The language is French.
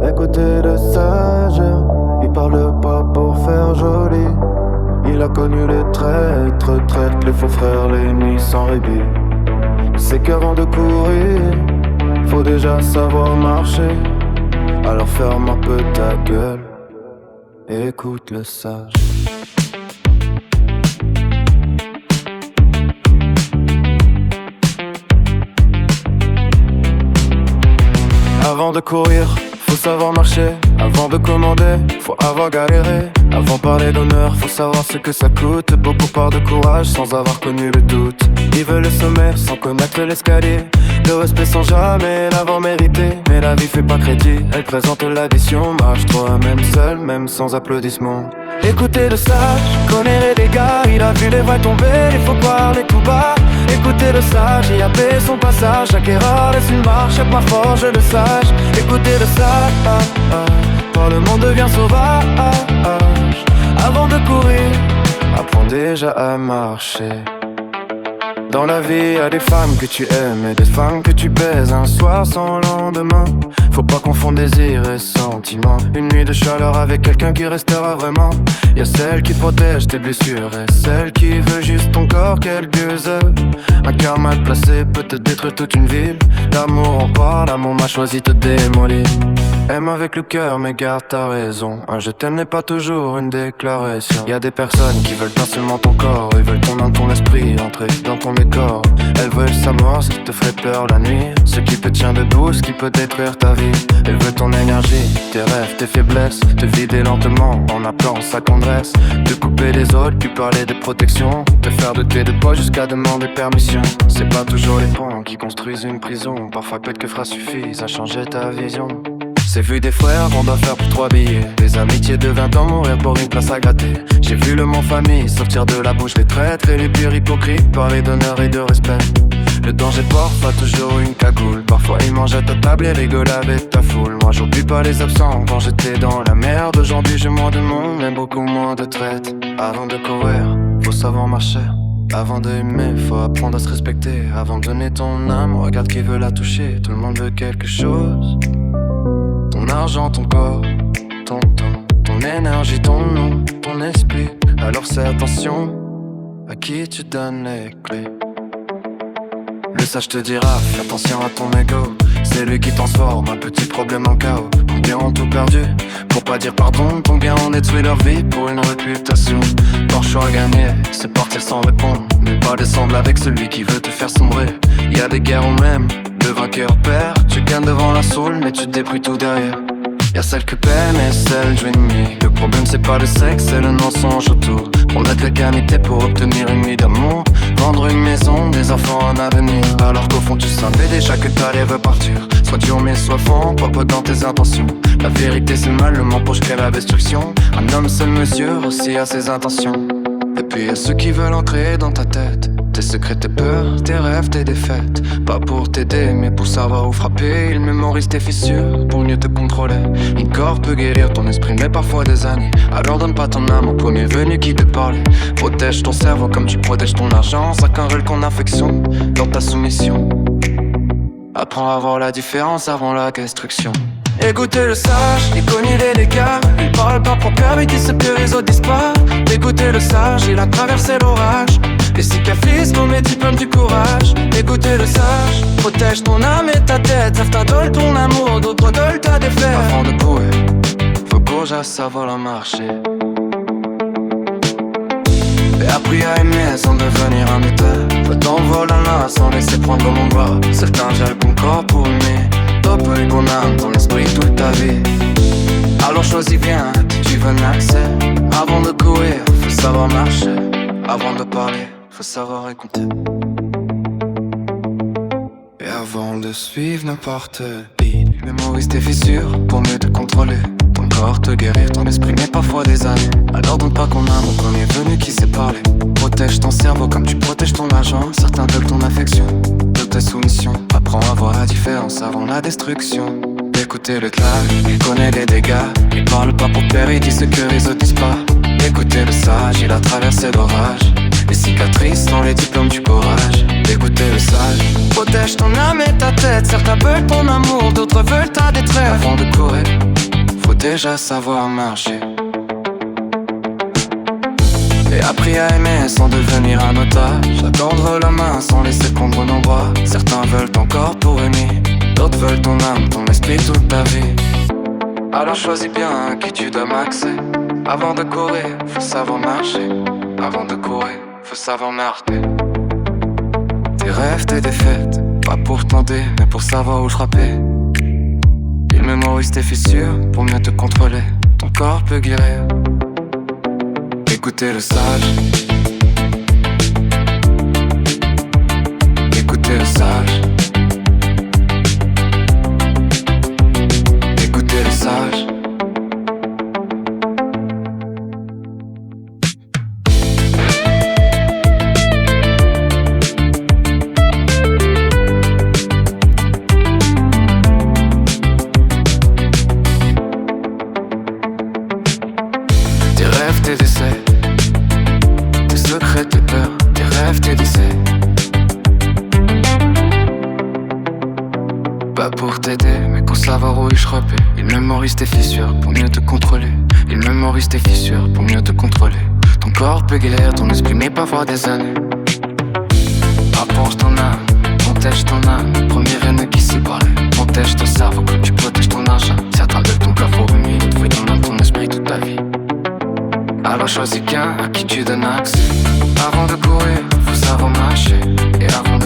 Écoutez le sage, il parle pas pour faire joli. Il a connu les traîtres, traite les faux frères, les nuits sans rébit. C'est qu'avant de courir, faut déjà savoir marcher. Alors ferme un peu ta gueule, écoute le sage. Avant de courir, faut savoir marcher. Avant de commander, faut avoir galéré. Avant de parler d'honneur, faut savoir ce que ça coûte. Beaucoup partent de courage sans avoir connu le doute. Ils veulent le sommet sans connaître l'escalier. Le respect sans jamais l'avoir mérité. Mais la vie fait pas crédit, elle présente l'addition. Marche toi même seul, même sans applaudissements. Écoutez le sage, connaît les dégâts. Il a vu les vrais tomber, il faut parler tout bas. Écoutez le sage, il a payé son passage. Chaque erreur laisse une marche, chaque pas forge le sage. Écoutez le sage, quand le monde devient sauvage. Avant de courir, apprends déjà à marcher. Dans la vie, y'a des femmes que tu aimes et des femmes que tu baises un soir sans lendemain. Faut pas confondre désir et sentiment. Une nuit de chaleur avec quelqu'un qui restera vraiment. Y'a celle qui protège tes blessures et celle qui veut juste ton corps quelques heures. Un cœur mal placé peut te détruire toute une ville. L'amour en parle, l'amour m'a choisi de te démolir. Aime avec le cœur mais garde ta raison. Un je t'aime n'est pas toujours une déclaration. Y'a des personnes qui veulent pas seulement ton corps. Ils veulent ton âme, ton esprit, entrer dans ton décor. Elles veulent sa mort, ce qui te ferait peur la nuit. Ce qui te tient debout, ce qui peut détruire ta vie. Elles veulent ton énergie, tes rêves, tes faiblesses. Te vider lentement en appelant sa tendresse. Te couper des autres, puis parler de protection. Te faire douter de toi jusqu'à demander permission. C'est pas toujours les ponts qui construisent une prison. Parfois quelques phrases suffisent à changer ta vision. C'est vu des frères qu'on doit faire pour 3 billets. Des amitiés de 20 ans mourir pour une place à gratter. J'ai vu le mot famille sortir de la bouche des traîtres et les purs hypocrites parler d'honneur et de respect. Le danger porte pas toujours une cagoule. Parfois ils mangent à ta table et rigolent avec ta foule. Moi j'oublie pas les absents quand j'étais dans la merde. Aujourd'hui j'ai moins de monde mais beaucoup moins de traite. Avant de courir, faut savoir marcher. Avant d'aimer, faut apprendre à se respecter. Avant de donner ton âme, regarde qui veut la toucher. Tout le monde veut quelque chose. Ton argent, ton corps, ton temps, ton énergie, ton nom, ton esprit. Alors fais attention à qui tu donnes les clés. Le sage te dira, fais attention à ton ego. C'est lui qui transforme un petit problème en chaos. Combien ont tout perdu pour pas dire pardon. Combien ont détruit leur vie pour une réputation. Leur choix à gagner, c'est partir sans répondre. Ne pas descendre avec celui qui veut te faire sombrer. Y'a des guerres où même le vainqueur perd. Tu gagnes devant la soul mais tu débrouilles tout derrière. Y'a celle que peine et celle du ennemi. Le problème c'est pas le sexe, c'est le mensonge autour. Promettre la qualité pour obtenir une nuit d'amour. Vendre une maison, des enfants, un avenir. Alors qu'au fond tu savais déjà que t'allais repartir. Soit tu en mets, soit fond, propre dans tes intentions. La vérité c'est mal, le mensonge crée la destruction. Un homme seul mesure aussi à ses intentions. Et puis y'a ceux qui veulent entrer dans ta tête. Tes secrets, tes peurs, tes rêves, tes défaites. Pas pour t'aider mais pour savoir où frapper. Ils mémorisent tes fissures pour mieux te contrôler. Une corps peut guérir ton esprit mais parfois des années. Alors donne pas ton âme au premier venu qui te parle. Protège ton cerveau comme tu protèges ton argent. Chacun veut qu'on affection dans ta soumission. Apprends à voir la différence avant la destruction. Écoutez le sage, il connaît les dégâts. Il parle pas pour cœur, il dit ce que les autres disent pas. Écoutez le sage, il a traversé l'orage. Les cicatrices comme les diplômes du courage. Écoutez le sage, protège ton âme et ta tête. Rêve t'adole ton amour, d'autres dole ta défaite. Avant de courir, faut courir à savoir marcher. Et appris à aimer sans devenir un métal. Faut t'envoler la main sans laisser prendre mon bras. Certains gèrent ton corps pour aimer. Toi et ton âme, ton esprit toute ta vie. Alors choisis bien qui tu veux n'accès. Avant de courir, faut savoir marcher. Avant de parler, faut savoir écouter. Et avant de suivre n'importe qui, mémorise tes fissures pour mieux te contrôler. Ton corps te guérir, ton esprit met parfois des années. Alors donne pas qu'on a mon premier venu qui sait parler. Protège ton cerveau comme tu protèges ton argent. Certains veulent ton affection, de tes soumissions. Apprends à voir la différence avant la destruction. écoutez le clash, il connaît les dégâts. Il parle pas pour plaire, il dit ce que les autres disent pas. Écoutez le sage, il a traversé l'orage. Les cicatrices sont les diplômes du courage. Écoutez le sage. Protège ton âme et ta tête. Certains veulent ton amour, d'autres veulent ta détresse. Avant de courir, faut déjà savoir marcher. Et appris à aimer sans devenir un otage. Attendre la main sans laisser prendre nos bras. Certains veulent ton corps pour aimer, d'autres veulent ton âme, ton esprit toute ta vie. Alors choisis bien qui tu dois maxer. Avant de courir, faut savoir marcher. Avant de courir, faut savoir marcher. Tes rêves, tes défaites, pas pour tenter, mais pour savoir où frapper. Il mémorise tes fissures pour mieux te contrôler. Ton corps peut guérir. Écoutez le sage. Écoutez le sage. Écoutez le sage. Tes rêves, tes décès, tes secrets, tes peurs, tes rêves, tes décès. Pas pour t'aider, mais pour savoir où échapper. Il mémorise tes fissures pour mieux te contrôler. Il mémorise tes fissures pour mieux te contrôler. Ton corps peut guérir, ton esprit met parfois des années. Approche ton âme, protège ton âme. Premier ennemi qui s'y parlait. Protège ton cerveau comme tu protèges ton argent. Certains veulent ton cœur pour humilier, trouver ton âme, ton esprit toute ta vie. Alors choisis qu'un à qui tu donnes accès. Avant de courir, faut savoir marcher. Et avant